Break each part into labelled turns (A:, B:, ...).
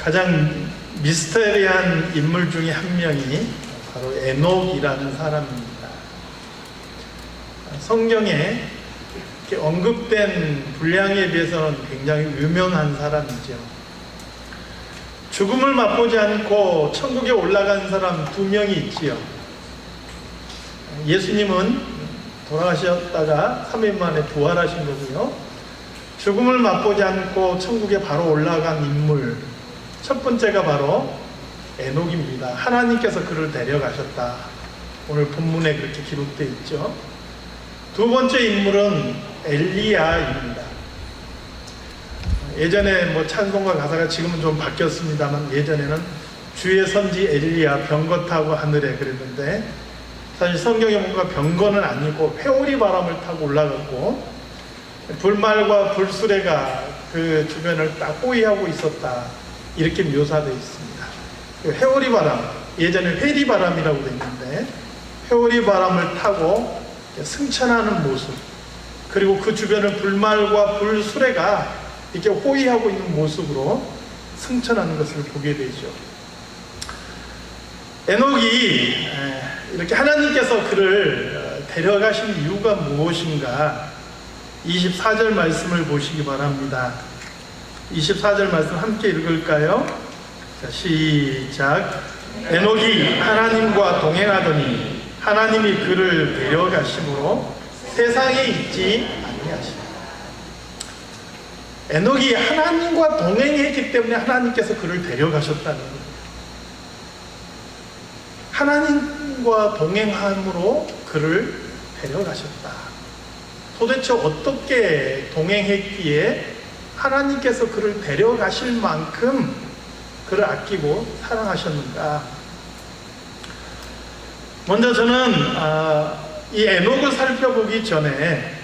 A: 가장 미스터리한 인물 중에 한 명이 바로 에녹이라는 사람입니다. 성경에 이렇게 언급된 분량에 비해서는 굉장히 유명한 사람이죠. 죽음을 맛보지 않고 천국에 올라간 사람 2명이 있지요. 예수님은 돌아가셨다가 3일 만에 부활하신 거고요. 죽음을 맛보지 않고 천국에 바로 올라간 인물, 첫 번째가 바로 에녹입니다. 하나님께서 그를 데려가셨다. 오늘 본문에 그렇게 기록되어 있죠. 두 번째 인물은 엘리야입니다. 예전에 찬송가 가사가 지금은 좀 바뀌었습니다만, 예전에는 주의 선지 엘리야 병거 타고 하늘에 그랬는데, 사실 성경에 뭔가 병거는 아니고 회오리 바람을 타고 올라갔고 불말과 불수레가 그 주변을 딱 호위하고 있었다, 이렇게 묘사되어 있습니다. 회오리 바람, 예전에 회리 바람이라고 했는데 회오리 바람을 타고 승천하는 모습, 그리고 그 주변을 불말과 불수레가 이렇게 호위하고 있는 모습으로 승천하는 것을 보게 되죠. 에녹이 이렇게 하나님께서 그를 데려가신 이유가 무엇인가, 24절 말씀을 보시기 바랍니다. 24절 말씀 함께 읽을까요? 자, 시작. 에녹이 하나님과 동행하더니 하나님이 그를 데려가심으로 세상에 있지 아니하시니라. 에녹이 하나님과 동행했기 때문에 하나님께서 그를 데려가셨다는 거예요. 하나님과 동행함으로 그를 데려가셨다. 도대체 어떻게 동행했기에 하나님께서 그를 데려가실 만큼 그를 아끼고 사랑하셨는가. 먼저 저는 이 에녹을 살펴보기 전에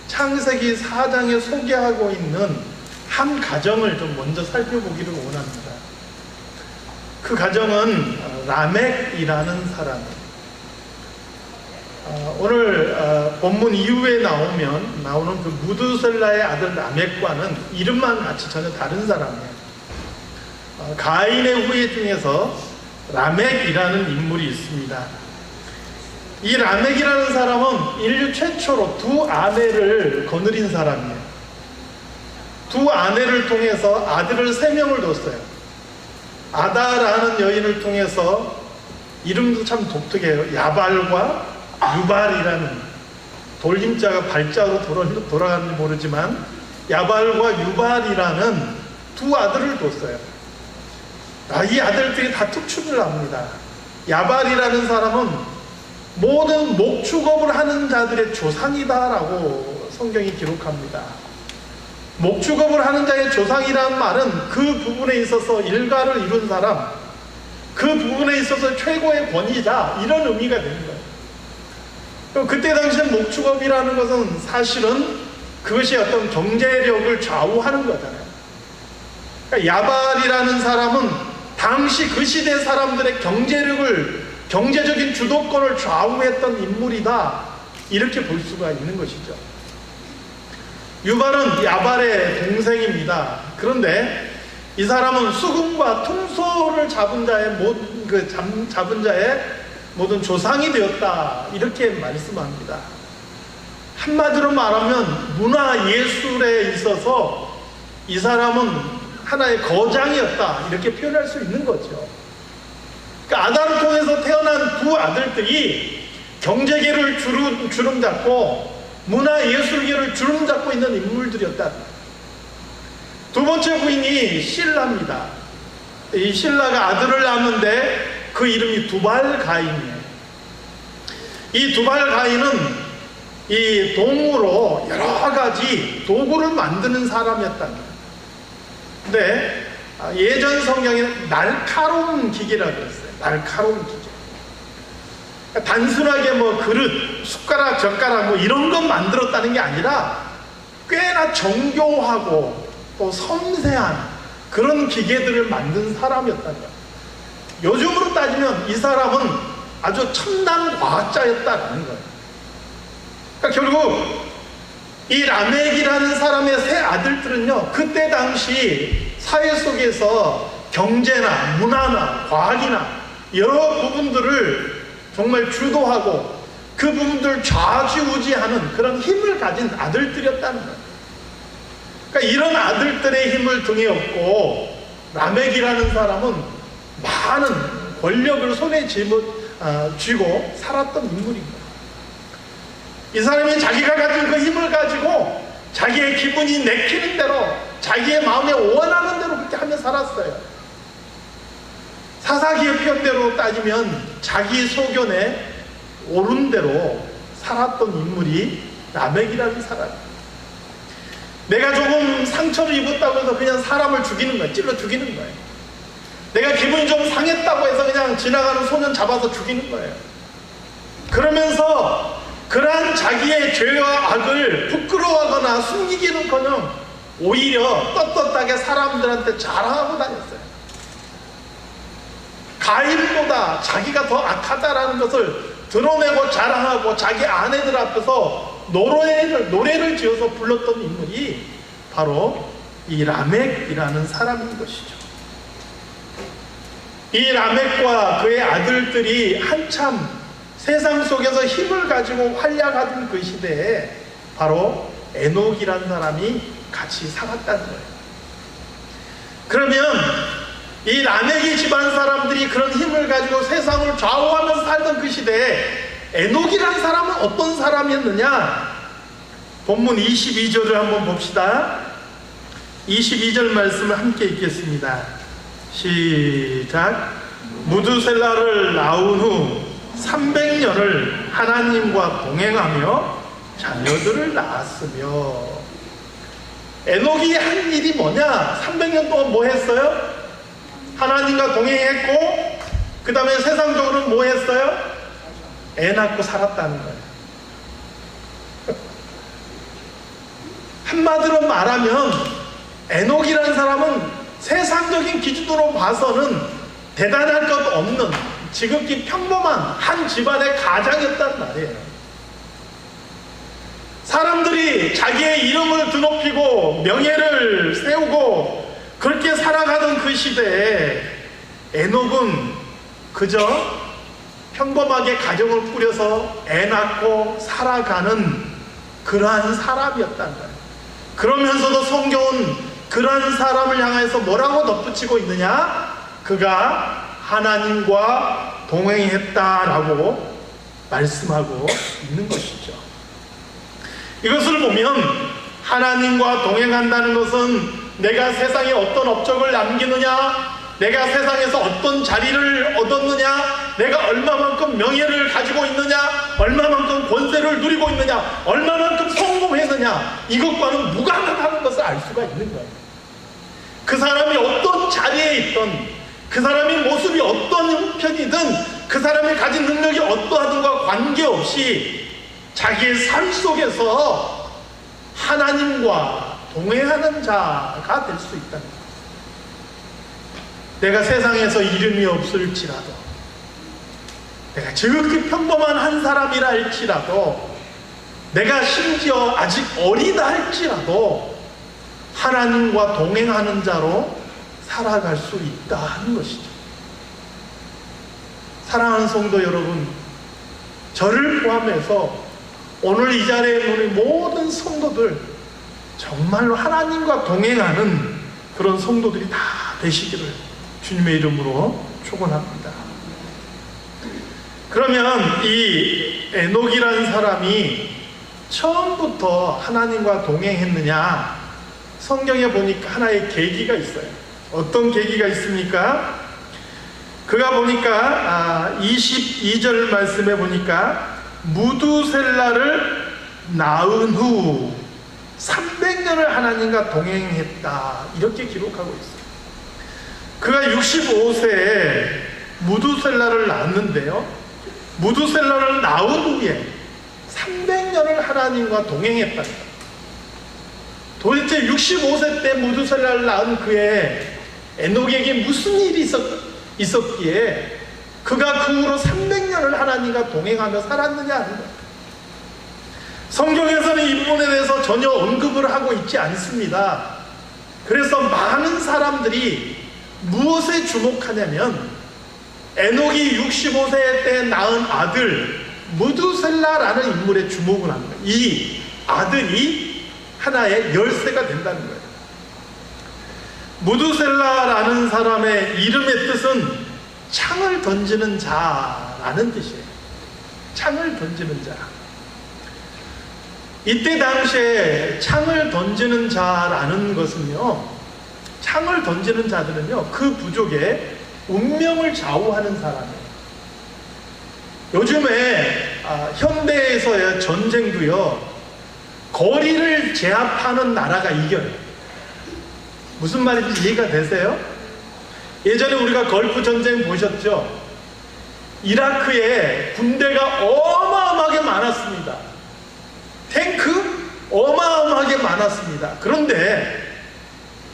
A: 창세기 4장에 소개하고 있는 한 가정을 좀 먼저 살펴보기를 원합니다. 그 가정은 라멕이라는 사람. 오늘 본문 이후에 나오는 그 무드셀라의 아들 라멕과는 이름만 같이 전혀 다른 사람이에요. 가인의 후예 중에서 라멕이라는 인물이 있습니다. 이 라멕이라는 사람은 인류 최초로 2아내를 거느린 사람이에요. 2아내를 통해서 아들을 3명을 뒀어요. 아다라는 여인을 통해서, 이름도 참 독특해요. 야발과 유발이라는, 돌림자가 발자로 돌아가는지 모르지만 야발과 유발이라는 2아들을 뒀어요. 이 아들들이 다 특출을 합니다. 야발이라는 사람은 모든 목축업을 하는 자들의 조상이다라고 성경이 기록합니다. 목축업을 하는 자의 조상이라는 말은 그 부분에 있어서 일가를 이룬 사람, 그 부분에 있어서 최고의 권위자, 이런 의미가 되는 거예요. 그때 당시에 목축업이라는 것은 사실은 그것이 어떤 경제력을 좌우하는 거잖아요. 그러니까 야발이라는 사람은 당시 그 시대 사람들의 경제적인 주도권을 좌우했던 인물이다, 이렇게 볼 수가 있는 것이죠. 유발은 야발의 동생입니다. 그런데 이 사람은 수금과 통소를 잡은 자의 모든 조상이 되었다, 이렇게 말씀합니다. 한마디로 말하면 문화 예술에 있어서 이 사람은 하나의 거장이었다, 이렇게 표현할 수 있는 거죠. 그러니까 아담을 통해서 태어난 2아들들이 경제계를 주름잡고 문화예술계를 주름잡고 있는 인물들이었다. 두 번째 부인이 실라입니다. 이 실라가 아들을 낳았는데 그 이름이 두발가인이에요. 이 두발가인은 이 동으로 여러 가지 도구를 만드는 사람이었답니다. 근데 예전 성경에는 날카로운 기계라고 했어요. 날카로운 기계. 그러니까 단순하게 그릇, 숟가락, 젓가락 이런 것 만들었다는 게 아니라 꽤나 정교하고 또 섬세한 그런 기계들을 만든 사람이었다는 거예요. 요즘으로 따지면 이 사람은 아주 첨단 과학자였다는 거예요. 그러니까 결국 이 라멕이라는 사람의 세 아들들은요, 그때 당시 사회 속에서 경제나 문화나 과학이나 여러 부분들을 정말 주도하고 그 부분들을 좌지우지하는 그런 힘을 가진 아들들이었다는 거예요. 그러니까 이런 아들들의 힘을 등에 업고 라멕이라는 사람은 많은 권력을 손에 쥐고 살았던 인물입니다. 이 사람이 자기가 가진 그 힘을 가지고 자기의 기분이 내키는 대로 자기의 마음에 원하는 대로 그렇게 하며 살았어요. 사사기의 표현대로 따지면 자기 소견에 옳은 대로 살았던 인물이 라멕이라는 사람이에요. 내가 조금 상처를 입었다고 해서 그냥 사람을 죽이는 거예요. 찔러 죽이는 거예요. 내가 기분이 좀 상했다고 해서 그냥 지나가는 소년 잡아서 죽이는 거예요. 그러면서 그러한 자기의 죄와 악을 부끄러워하거나 숨기기는커녕 오히려 떳떳하게 사람들한테 자랑하고 다녔어요. 가인보다 자기가 더 악하다라는 것을 드러내고 자랑하고 자기 아내들 앞에서 노래를 지어서 불렀던 인물이 바로 이 라멕이라는 사람인 것이죠. 이 라멕과 그의 아들들이 한참 세상 속에서 힘을 가지고 활약하던 그 시대에 바로 에녹이라는 사람이 같이 살았다는 거예요. 그러면 이 라멕의 집안 사람들이 그런 힘을 가지고 세상을 좌우하면서 살던 그 시대에 에녹이라는 사람은 어떤 사람이었느냐? 본문 22절을 한번 봅시다. 22절 말씀을 함께 읽겠습니다. 시작. 무두셀라를 낳은 후 300년을 하나님과 동행하며 자녀들을 낳았으며. 에녹이 한 일이 뭐냐? 300년 동안 뭐 했어요? 하나님과 동행했고 그 다음에 세상적으로는 뭐 했어요? 애 낳고 살았다는 거예요. 한마디로 말하면 에녹이라는 사람은 세상적인 기준으로 봐서는 대단할 것 없는 지극히 평범한 한 집안의 가장이었단 말이에요. 사람들이 자기의 이름을 드높이고 명예를 세우고 그렇게 살아가던 그 시대에 에녹은 그저 평범하게 가정을 꾸려서 애 낳고 살아가는 그러한 사람이었다는 거예요. 그러면서도 성경은 그러한 사람을 향해서 뭐라고 덧붙이고 있느냐? 그가 하나님과 동행했다라고 말씀하고 있는 것이죠. 이것을 보면 하나님과 동행한다는 것은 내가 세상에 어떤 업적을 남기느냐, 내가 세상에서 어떤 자리를 얻었느냐, 내가 얼마만큼 명예를 가지고 있느냐, 얼마만큼 권세를 누리고 있느냐, 얼마만큼 성공했느냐, 이것과는 무관하다는 것을 알 수가 있는 거예요. 그 사람이 어떤 자리에 있던, 그 사람의 모습이 어떤 형편이든, 그 사람이 가진 능력이 어떠하든가 관계없이 자기의 삶 속에서 하나님과 동행하는 자가 될 수 있다는 거예요. 내가 세상에서 이름이 없을지라도, 내가 지극히 평범한 한 사람이라 할지라도, 내가 심지어 아직 어리다 할지라도 하나님과 동행하는 자로 살아갈 수 있다 하는 것이죠. 사랑하는 성도 여러분, 저를 포함해서 오늘 이 자리에 있는 모든 성도들 정말로 하나님과 동행하는 그런 성도들이 다 되시기를 주님의 이름으로 축원합니다. 그러면 이 에녹이라는 사람이 처음부터 하나님과 동행했느냐? 성경에 보니까 하나의 계기가 있어요. 어떤 계기가 있습니까? 그가 보니까 22절 말씀에 보니까 무두셀라를 낳은 후 300년을 하나님과 동행했다, 이렇게 기록하고 있어요. 그가 65세에 무두셀라를 낳았는데요, 무두셀라를 낳은 후에 300년을 하나님과 동행했다. 도대체 65세 때 무두셀라를 낳은 그의 에녹에게 무슨 일이 있었기에 그가 그 후로 300년을 하나님과 동행하며 살았느냐 하는 거예요. 성경에서는 이 부분에 대해서 전혀 언급을 하고 있지 않습니다. 그래서 많은 사람들이 무엇에 주목하냐면 에녹이 65세 때 낳은 아들 무두셀라라는 인물에 주목을 합니다. 이 아들이 하나의 열쇠가 된다는 거예요. 무두셀라라는 사람의 이름의 뜻은 창을 던지는 자라는 뜻이에요. 창을 던지는 자. 이때 당시에 창을 던지는 자라는 것은요, 창을 던지는 자들은요, 그 부족의 운명을 좌우하는 사람이에요. 요즘에 현대에서의 전쟁도요, 거리를 제압하는 나라가 이겨요. 무슨 말인지 이해가 되세요? 예전에 우리가 걸프 전쟁 보셨죠? 이라크에 군대가 어마어마하게 많았습니다. 탱크 어마어마하게 많았습니다. 그런데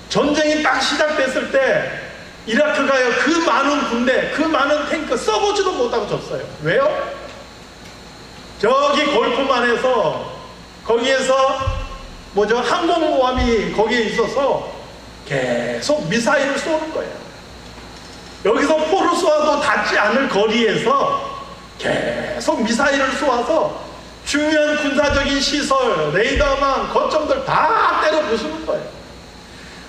A: 전쟁이 딱 시작됐을 때 이라크가요, 그 많은 군대, 그 많은 탱크 써보지도 못하고 졌어요. 왜요? 저기 걸프만에서 거기에서 항공모함이 거기에 있어서 계속 미사일을 쏘는 거예요. 여기서 포를 쏘아도 닿지 않을 거리에서 계속 미사일을 쏘아서 중요한 군사적인 시설, 레이더망, 거점들 다 때려 부수는 거예요.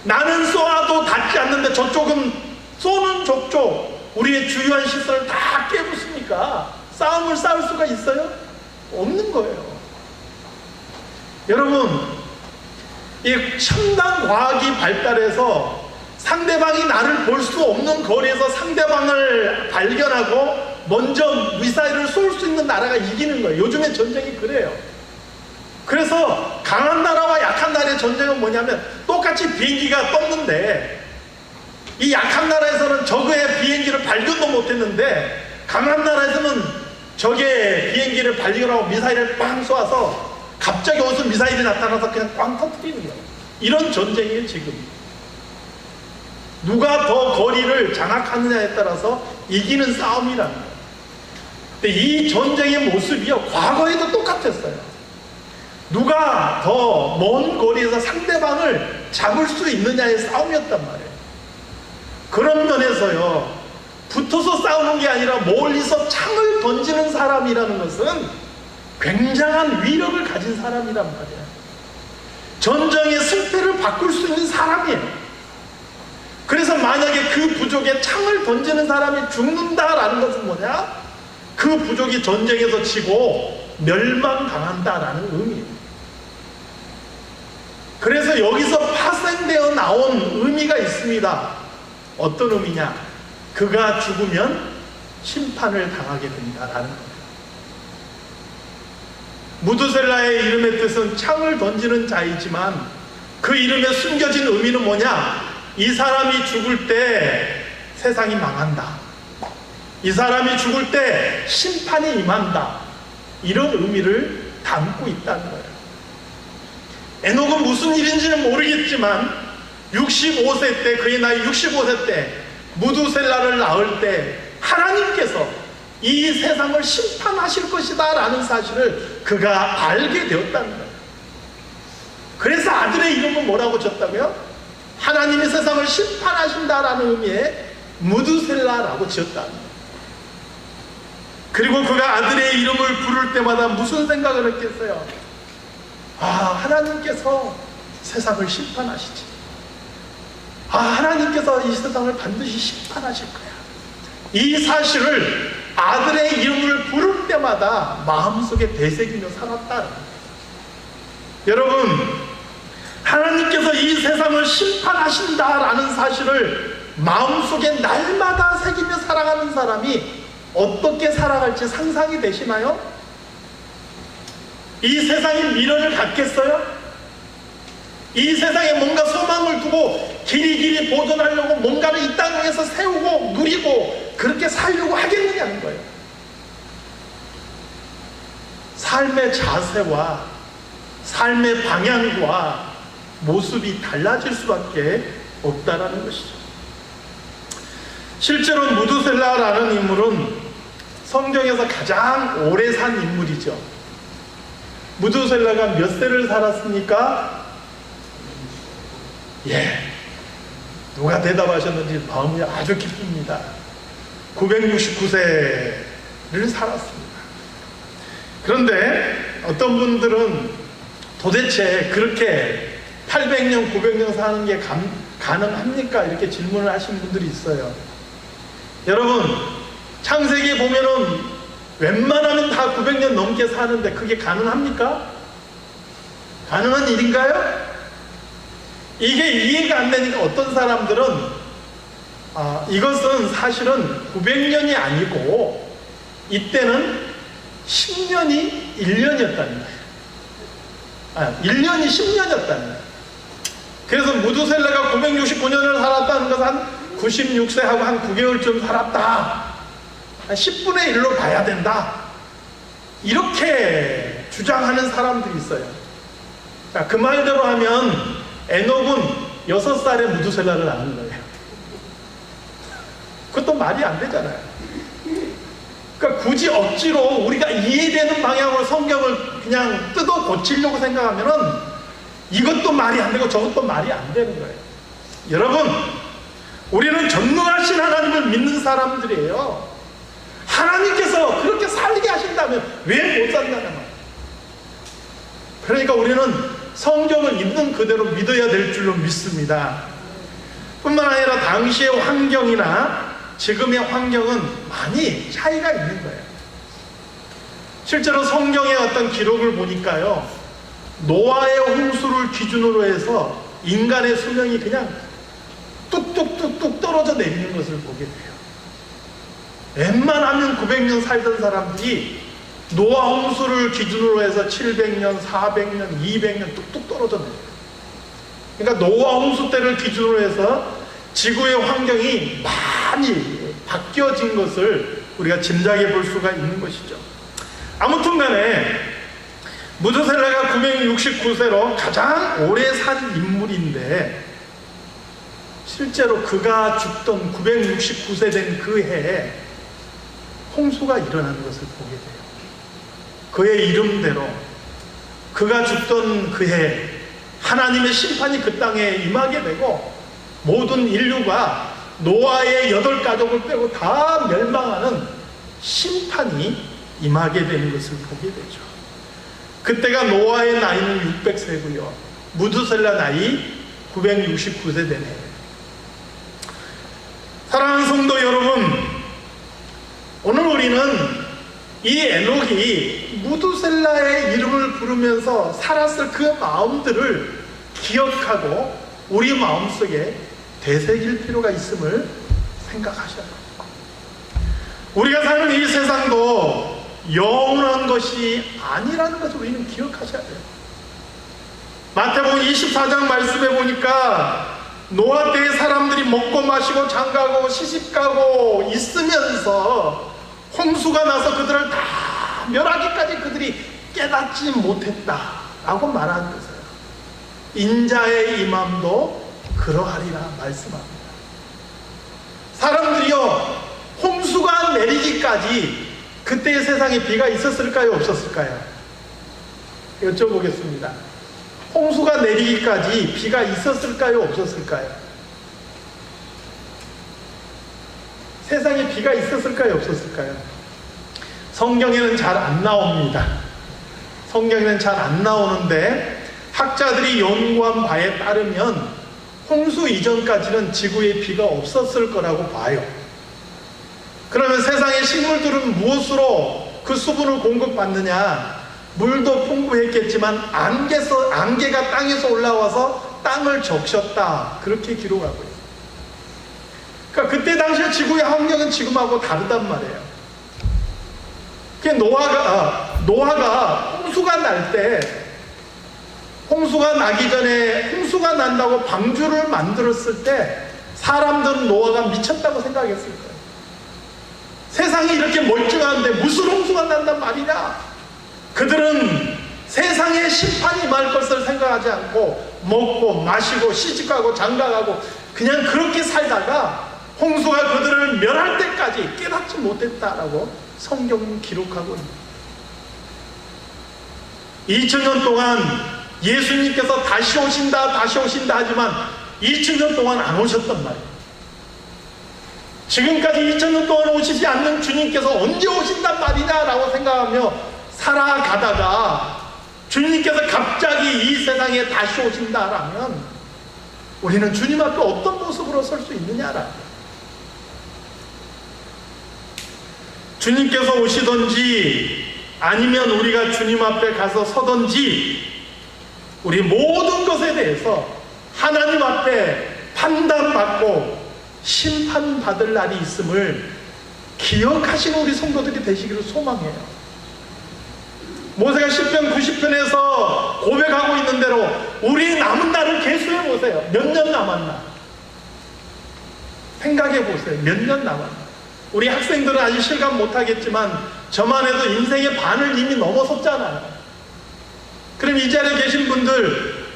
A: 나는 쏘아도 닿지 않는데 저쪽은 쏘는 족족 우리의 주요한 시설을 다 깨부수니까 싸움을 싸울 수가 있어요? 없는 거예요. 여러분, 이 첨단 과학이 발달해서 상대방이 나를 볼 수 없는 거리에서 상대방을 발견하고 먼저 미사일을 쏠 수 있는 나라가 이기는 거예요. 요즘의 전쟁이 그래요. 그래서 강한 나라와 약한 나라의 전쟁은 뭐냐면 똑같이 비행기가 떴는데 이 약한 나라에서는 적의 비행기를 발견도 못했는데 강한 나라에서는 적의 비행기를 발견하고 미사일을 빵 쏘아서 갑자기 어디서 미사일이 나타나서 그냥 꽝 터뜨리는 거예요. 이런 전쟁이에요. 지금 누가 더 거리를 장악하느냐에 따라서 이기는 싸움이라는 거예요. 근데 이 전쟁의 모습이요, 과거에도 똑같았어요. 누가 더 먼 거리에서 상대방을 잡을 수 있느냐의 싸움이었단 말이에요. 그런 면에서요, 붙어서 싸우는 게 아니라 멀리서 창을 던지는 사람이라는 것은 굉장한 위력을 가진 사람이란 말이에요. 전쟁의 승패를 바꿀 수 있는 사람이에요. 그래서 만약에 그 부족에 창을 던지는 사람이 죽는다라는 것은 뭐냐? 그 부족이 전쟁에서 지고 멸망당한다라는 의미예요. 그래서 여기서 파생되어 나온 의미가 있습니다. 어떤 의미냐? 그가 죽으면 심판을 당하게 된다라는 거예요. 무두셀라의 이름의 뜻은 창을 던지는 자이지만 그 이름에 숨겨진 의미는 뭐냐? 이 사람이 죽을 때 세상이 망한다. 이 사람이 죽을 때 심판이 임한다. 이런 의미를 담고 있다는 거예요. 에녹은 무슨 일인지는 모르겠지만 65세 때, 그의 나이 65세 때 무두셀라를 낳을 때 하나님께서 이 세상을 심판하실 것이다 라는 사실을 그가 알게 되었다는 거예요. 그래서 아들의 이름은 뭐라고 졌다고요? 하나님이 세상을 심판하신다라는 의미의 무두셀라라고 지었다는 거예요. 그리고 그가 아들의 이름을 부를 때마다 무슨 생각을 했겠어요? 하나님께서 세상을 심판하시지. 하나님께서 이 세상을 반드시 심판하실 거야. 이 사실을 아들의 이름을 부를 때마다 마음속에 되새기며 살았다. 여러분, 하나님께서 이 세상을 심판하신다라는 사실을 마음속에 날마다 새기며 살아가는 사람이 어떻게 살아갈지 상상이 되시나요? 이 세상에 미련을 갖겠어요? 이 세상에 뭔가 소망을 두고 길이 보존하려고 뭔가를 이 땅에서 세우고 누리고 그렇게 살려고 하겠느냐는 거예요. 삶의 자세와 삶의 방향과 모습이 달라질 수밖에 없다라는 것이죠. 실제로 무두셀라라는 인물은 성경에서 가장 오래 산 인물이죠. 무두셀라가 몇 세를 살았습니까? 누가 대답하셨는지 마음이 아주 기쁩니다. 969세를 살았습니다. 그런데 어떤 분들은 도대체 그렇게 800년, 900년 사는 게 가능합니까? 이렇게 질문을 하신 분들이 있어요. 여러분, 창세기 보면은 웬만하면 다 900년 넘게 사는데 그게 가능합니까? 가능한 일인가요? 이게 이해가 안 되니까 어떤 사람들은 이것은 사실은 900년이 아니고 이때는 10년이 1년이었다는 거예요. 1년이 10년이었다는 거예요. 그래서 무두셀라가 969년을 살았다는 것은 한 96세하고 한 9개월쯤 살았다. 한 10분의 1로 봐야 된다. 이렇게 주장하는 사람들이 있어요. 자, 그 말대로 하면 에녹은 6살에 무두셀라를 낳은 거예요. 그것도 말이 안 되잖아요. 그러니까 굳이 억지로 우리가 이해되는 방향으로 성경을 그냥 뜯어 고치려고 생각하면은 이것도 말이 안 되고 저것도 말이 안 되는 거예요. 여러분, 우리는 전능하신 하나님을 믿는 사람들이에요. 하나님께서 그렇게 살게 하신다면 왜 못 산다는 거예요. 그러니까 우리는 성경을 있는 그대로 믿어야 될 줄로 믿습니다. 뿐만 아니라 당시의 환경이나 지금의 환경은 많이 차이가 있는 거예요. 실제로 성경의 어떤 기록을 보니까요, 노아의 홍수를 기준으로 해서 인간의 수명이 그냥 뚝뚝뚝뚝 떨어져 내리는 것을 보게 돼요. 웬만하면 900년 살던 사람들이 노아 홍수를 기준으로 해서 700년, 400년, 200년 뚝뚝 떨어져 내려요. 그러니까 노아 홍수 때를 기준으로 해서 지구의 환경이 많이 바뀌어진 것을 우리가 짐작해 볼 수가 있는 것이죠. 아무튼 간에 무두셀라가 969세로 가장 오래 산 인물인데 실제로 그가 죽던 969세 된 그 해에 홍수가 일어나는 것을 보게 돼요. 그의 이름대로 그가 죽던 그 해 하나님의 심판이 그 땅에 임하게 되고 모든 인류가 노아의 8가족을 빼고 다 멸망하는 심판이 임하게 되는 것을 보게 되죠. 그때가 노아의 나이는 600세고요. 무두셀라 나이 969세 되네. 사랑하는 성도 여러분, 오늘 우리는 이 에녹이 무두셀라의 이름을 부르면서 살았을 그 마음들을 기억하고 우리 마음속에 되새길 필요가 있음을 생각하셔야 합니다. 우리가 사는 이 세상도 영원한 것이 아니라는 것을 우리는 기억하셔야 돼요. 마태복음 24장 말씀에 보니까 노아 때의 사람들이 먹고 마시고 장가고 시집가고 있으면서 홍수가 나서 그들을 다 멸하기까지 그들이 깨닫지 못했다라고 말한 것이에요. 인자의 임함도 그러하리라 말씀합니다. 사람들이요, 홍수가 내리기까지 그때의 세상에 비가 있었을까요? 없었을까요? 여쭤보겠습니다. 홍수가 내리기까지 비가 있었을까요? 없었을까요? 세상에 비가 있었을까요? 없었을까요? 성경에는 잘 안 나옵니다. 성경에는 잘 안 나오는데 학자들이 연구한 바에 따르면 홍수 이전까지는 지구에 비가 없었을 거라고 봐요. 그러면 세상의 식물들은 무엇으로 그 수분을 공급받느냐? 물도 풍부했겠지만 안개가 땅에서 올라와서 땅을 적셨다. 그렇게 기록하고 있어요. 그러니까 그때 당시에 지구의 환경은 지금하고 다르단 말이에요. 노아가 홍수가 날 때, 홍수가 나기 전에 홍수가 난다고 방주를 만들었을 때 사람들은 노아가 미쳤다고 생각했을 거예요. 세상이 이렇게 멀쩡한데 무슨 홍수가 난단 말이냐? 그들은 세상에 심판이 임할 것을 생각하지 않고 먹고 마시고 시집가고 장가가고 그냥 그렇게 살다가 홍수가 그들을 멸할 때까지 깨닫지 못했다라고 성경은 기록하고 있습니다. 2000년 동안 예수님께서 다시 오신다 하지만 2000년 동안 안 오셨단 말이에요. 지금까지 2000년 동안 오시지 않는 주님께서 언제 오신단 말이냐라고 생각하며 살아가다가 주님께서 갑자기 이 세상에 다시 오신다라면 우리는 주님 앞에 어떤 모습으로 설 수 있느냐라. 주님께서 오시든지 아니면 우리가 주님 앞에 가서 서든지 우리 모든 것에 대해서 하나님 앞에 판단받고 심판받을 날이 있음을 기억하시는 우리 성도들이 되시기를 소망해요. 모세가 시편 90편에서 고백하고 있는 대로 우리 남은 날을 계수해 보세요. 몇 년 남았나? 생각해 보세요. 몇 년 남았나? 우리 학생들은 아직 실감 못하겠지만 저만 해도 인생의 반을 이미 넘어섰잖아요. 그럼 이 자리에 계신 분들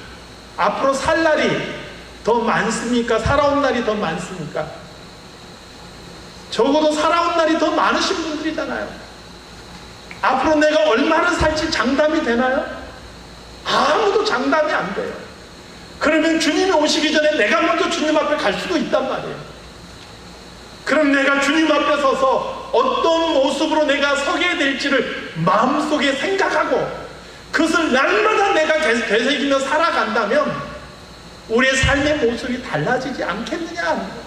A: 앞으로 살 날이 더 많습니까? 살아온 날이 더 많습니까? 적어도 살아온 날이 더 많으신 분들이잖아요. 앞으로 내가 얼마나 살지 장담이 되나요? 아무도 장담이 안 돼요. 그러면 주님이 오시기 전에 내가 먼저 주님 앞에 갈 수도 있단 말이에요. 그럼 내가 주님 앞에 서서 어떤 모습으로 내가 서게 될지를 마음속에 생각하고 그것을 날마다 내가 되새기며 살아간다면 우리의 삶의 모습이 달라지지 않겠느냐 하는 거예요.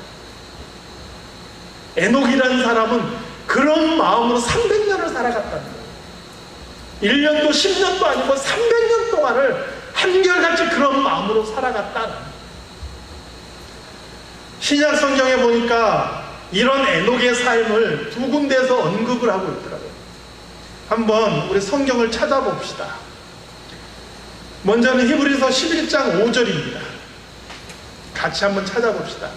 A: 에녹이라는 사람은 그런 마음으로 300년을 살아갔다는 거예요. 1년도 10년도 아니고 300년 동안을 한결같이 그런 마음으로 살아갔다는 거예요. 신약 성경에 보니까 이런 에녹의 삶을 두 군데에서 언급을 하고 있더라고요. 한번 우리 성경을 찾아봅시다. 먼저는 히브리서 11장 5절입니다. 같이 한번 찾아봅시다.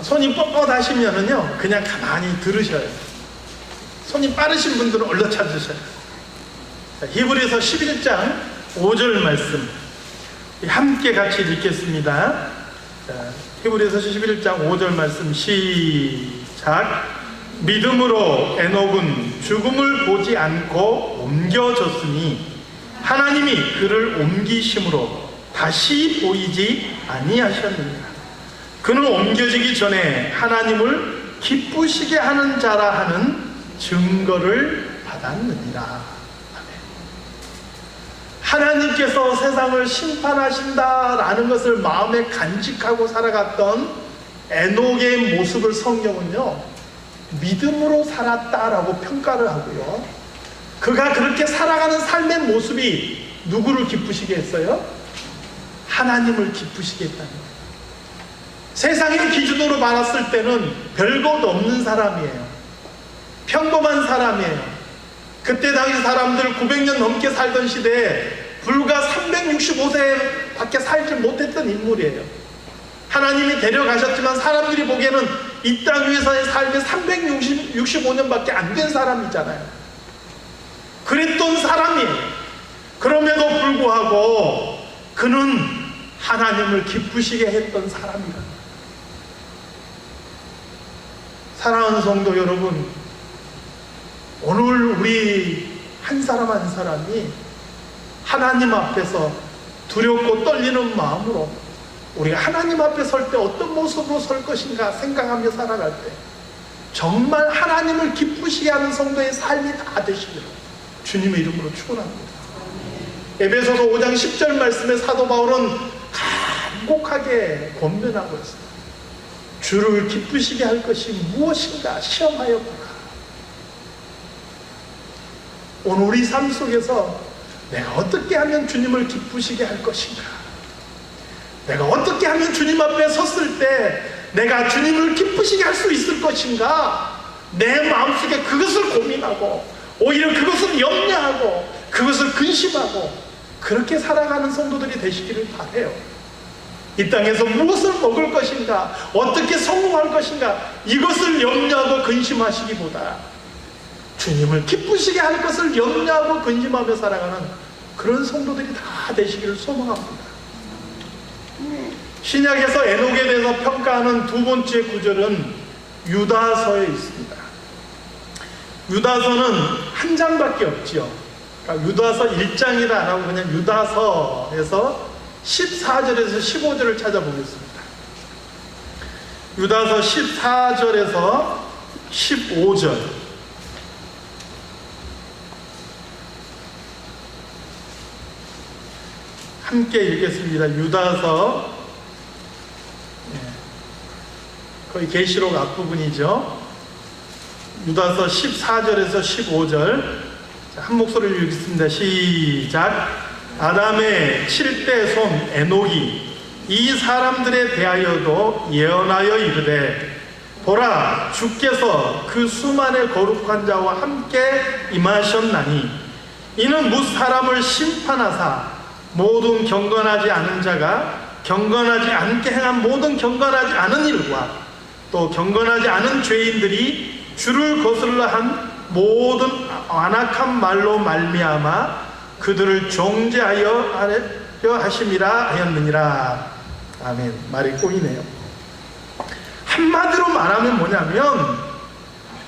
A: 손이 뻣뻣하시면은요 그냥 가만히 들으셔요. 손이 빠르신 분들은 얼른 찾으셔요. 히브리서 11장 5절 말씀 함께 같이 읽겠습니다. 히브리서 11장 5절 말씀 시작. 믿음으로 에녹은 죽음을 보지 않고 옮겨졌으니 하나님이 그를 옮기심으로 다시 보이지 아니하셨느니라. 그는 옮겨지기 전에 하나님을 기쁘시게 하는 자라 하는 증거를 받았느니라. 하나님께서 세상을 심판하신다라는 것을 마음에 간직하고 살아갔던 에녹의 모습을 성경은요 믿음으로 살았다라고 평가를 하고요, 그가 그렇게 살아가는 삶의 모습이 누구를 기쁘시게 했어요? 하나님을 기쁘시게 했다는 거예요. 세상의 기준으로 봤을 때는 별것 없는 사람이에요. 평범한 사람이에요. 그때 당시 사람들 900년 넘게 살던 시대에 불과 365세 밖에 살지 못했던 인물이에요. 하나님이 데려가셨지만 사람들이 보기에는 이 땅 위에서의 삶이 365년밖에 안 된 사람이잖아요. 그랬던 사람이에요. 그럼에도 불구하고 그는 하나님을 기쁘시게 했던 사람이다. 사랑하는 성도 여러분, 오늘 우리 한 사람 한 사람이 하나님 앞에서 두렵고 떨리는 마음으로 우리가 하나님 앞에 설 때 어떤 모습으로 설 것인가 생각하며 살아갈 때 정말 하나님을 기쁘시게 하는 성도의 삶이 다 되시기를 주님의 이름으로 축원합니다. 에베소서 5장 10절 말씀에 사도 바울은 간곡하게 권면하고 있습니다. 주를 기쁘시게 할 것이 무엇인가 시험하여 보라. 오늘 우리 삶 속에서 내가 어떻게 하면 주님을 기쁘시게 할 것인가, 내가 어떻게 하면 주님 앞에 섰을 때 내가 주님을 기쁘시게 할 수 있을 것인가, 내 마음속에 그것을 고민하고 오히려 그것을 염려하고 그것을 근심하고 그렇게 살아가는 성도들이 되시기를 바라요. 이 땅에서 무엇을 먹을 것인가, 어떻게 성공할 것인가, 이것을 염려하고 근심하시기보다 주님을 기쁘시게 할 것을 염려하고 근심하며 살아가는 그런 성도들이 다 되시기를 소망합니다. 신약에서 에녹에 대해서 평가하는 두 번째 구절은 유다서에 있습니다. 유다서는 한 장밖에 없지요. 그러니까 유다서 1장이라 안 하고 그냥 유다서에서 14절에서 15절을 찾아보겠습니다. 유다서 14절에서 15절. 함께 읽겠습니다. 유다서, 거의 계시록 앞부분이죠. 유다서 14절에서 15절. 한 목소리를 읽겠습니다. 시작. 아담의 7대 손 에녹이 이 사람들에 대하여도 예언하여 이르되 보라, 주께서 그 수만의 거룩한 자와 함께 임하셨나니 이는 무 사람을 심판하사 모든 경건하지 않은 자가 경건하지 않게 행한 모든 경건하지 않은 일과 또 경건하지 않은 죄인들이 주를 거슬러 한 모든 완악한 말로 말미암아 그들을 정죄하여 하심이라 하였느니라. 아멘. 말이 꼬이네요. 한마디로 말하면 뭐냐면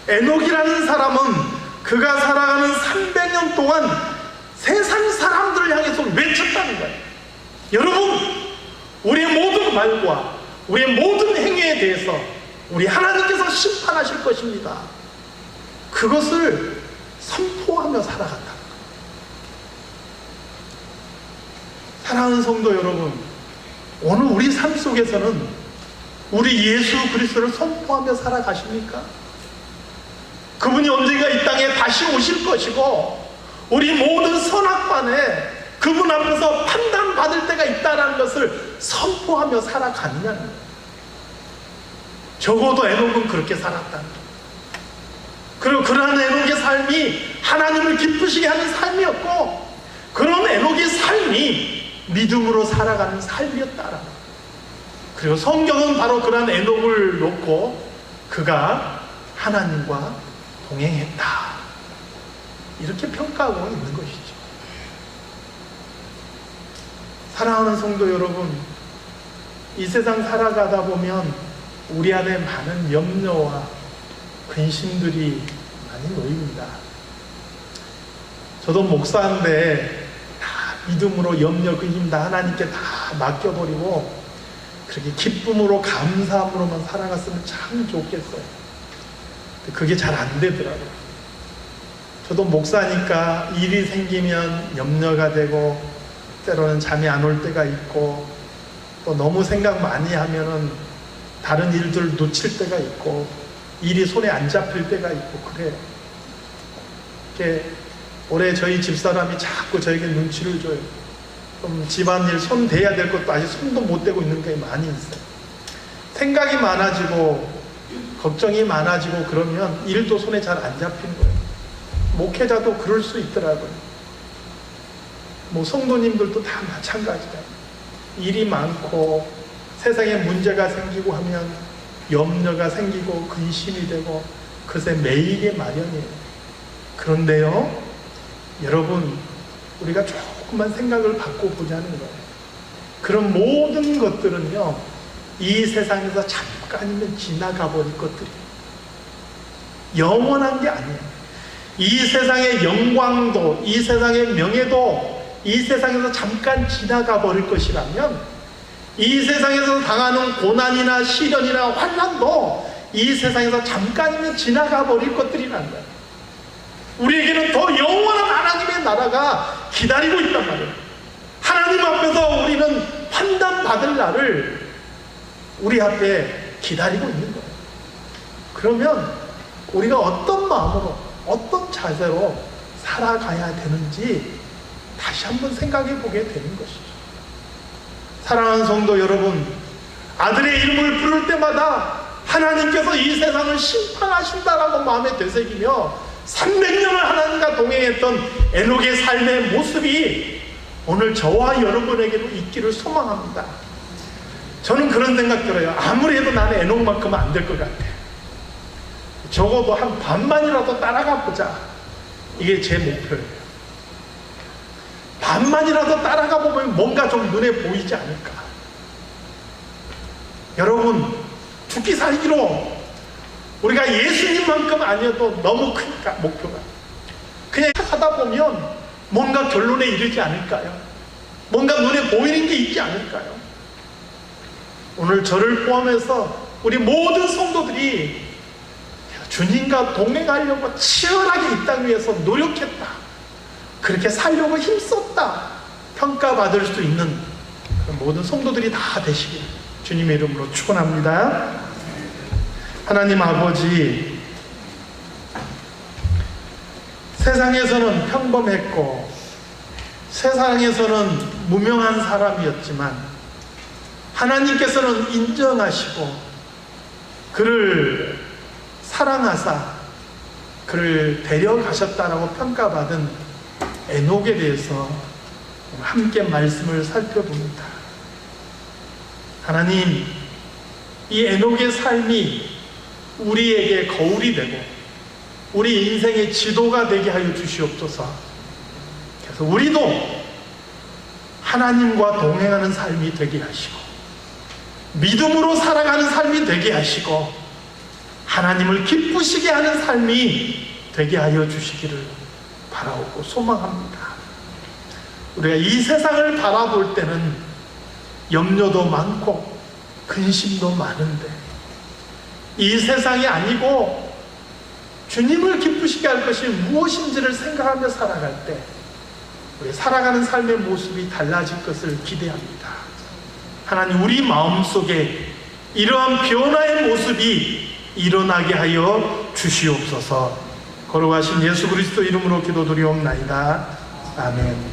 A: 에녹이라는 사람은 그가 살아가는 300년 동안 세상 사람들을 향해서 외쳤다는 거예요. 여러분, 우리의 모든 말과 우리의 모든 행위에 대해서 우리 하나님께서 심판하실 것입니다. 그것을 선포하며 살아갔다. 사랑하는 성도 여러분, 오늘 우리 삶 속에서는 우리 예수 그리스도를 선포하며 살아가십니까? 그분이 언젠가 이 땅에 다시 오실 것이고 우리 모든 선악관에 그분 앞에서 판단받을 때가 있다는 것을 선포하며 살아갔냐는 거예요. 적어도 에녹은 그렇게 살았다는 거예요. 그리고 그러한 에녹의 삶이 하나님을 기쁘시게 하는 삶이었고 그런 에녹의 삶이 믿음으로 살아가는 삶이었다라는 거예요. 그리고 성경은 바로 그러한 에녹을 놓고 그가 하나님과 동행했다 이렇게 평가하고 있는 것이죠. 사랑하는 성도 여러분, 이 세상 살아가다 보면 우리 안에 많은 염려와 근심들이 많이 놓입니다. 저도 목사인데 다 믿음으로 염려 근심 다 하나님께 다 맡겨버리고 그렇게 기쁨으로 감사함으로만 살아갔으면 참 좋겠어요. 근데 그게 잘 안 되더라고요. 저도 목사니까 일이 생기면 염려가 되고 때로는 잠이 안 올 때가 있고 또 너무 생각 많이 하면은 다른 일들을 놓칠 때가 있고 일이 손에 안 잡힐 때가 있고 그래요. 이렇게 올해 저희 집사람이 자꾸 저에게 눈치를 줘요. 좀 집안일 손 대야 될 것도 아직 손도 못 대고 있는 게 많이 있어요. 생각이 많아지고 걱정이 많아지고 그러면 일도 손에 잘 안 잡히는 거예요. 목회자도 그럴 수 있더라고요. 뭐 성도님들도 다 마찬가지다. 일이 많고 세상에 문제가 생기고 하면 염려가 생기고 근심이 되고 그새 매일이 마련이에요. 그런데요, 여러분, 우리가 조금만 생각을 바꿔보자는 거예요. 그런 모든 것들은요, 이 세상에서 잠깐이면 지나가 버릴 것들이에요. 영원한 게 아니에요. 이 세상의 영광도, 이 세상의 명예도 이 세상에서 잠깐 지나가 버릴 것이라면 이 세상에서 당하는 고난이나 시련이나 환난도 이 세상에서 잠깐이면 지나가 버릴 것들이란 거예요. 우리에게는 더 영원한 하나님의 나라가 기다리고 있단 말이에요. 하나님 앞에서 우리는 판단받을 날을 우리 앞에 기다리고 있는 거예요. 그러면 우리가 어떤 마음으로 어떤 자세로 살아가야 되는지 다시 한번 생각해 보게 되는 것이죠. 사랑하는 성도 여러분, 아들의 이름을 부를 때마다 하나님께서 이 세상을 심판하신다라고 마음에 되새기며 300년을 하나님과 동행했던 에녹의 삶의 모습이 오늘 저와 여러분에게도 있기를 소망합니다. 저는 그런 생각 들어요. 아무리 해도 나는 에녹만큼은 안 될 것 같아요. 적어도 한 반만이라도 따라가 보자. 이게 제 목표예요. 반만이라도 따라가 보면 뭔가 좀 눈에 보이지 않을까. 여러분, 죽기 살기로 우리가 예수님만큼 아니어도 너무 크니까 목표가 그냥 하다 보면 뭔가 결론에 이르지 않을까요? 뭔가 눈에 보이는 게 있지 않을까요? 오늘 저를 포함해서 우리 모든 성도들이 주님과 동행하려고 치열하게 이 땅 위에서 노력했다, 그렇게 살려고 힘썼다 평가받을 수 있는 모든 성도들이 다 되시길 주님의 이름으로 축원합니다. 하나님 아버지, 세상에서는 평범했고 세상에서는 무명한 사람이었지만 하나님께서는 인정하시고 그를 사랑하사 그를 데려가셨다라고 평가받은 에녹에 대해서 함께 말씀을 살펴봅니다. 하나님, 이 에녹의 삶이 우리에게 거울이 되고 우리 인생의 지도가 되게 하여 주시옵소서. 그래서 우리도 하나님과 동행하는 삶이 되게 하시고 믿음으로 살아가는 삶이 되게 하시고 하나님을 기쁘시게 하는 삶이 되게 하여 주시기를 바라오고 소망합니다. 우리가 이 세상을 바라볼 때는 염려도 많고 근심도 많은데 이 세상이 아니고 주님을 기쁘시게 할 것이 무엇인지를 생각하며 살아갈 때 우리 살아가는 삶의 모습이 달라질 것을 기대합니다. 하나님, 우리 마음속에 이러한 변화의 모습이 일어나게 하여 주시옵소서. 걸어가신 예수 그리스도 이름으로 기도드리옵나이다. 아멘.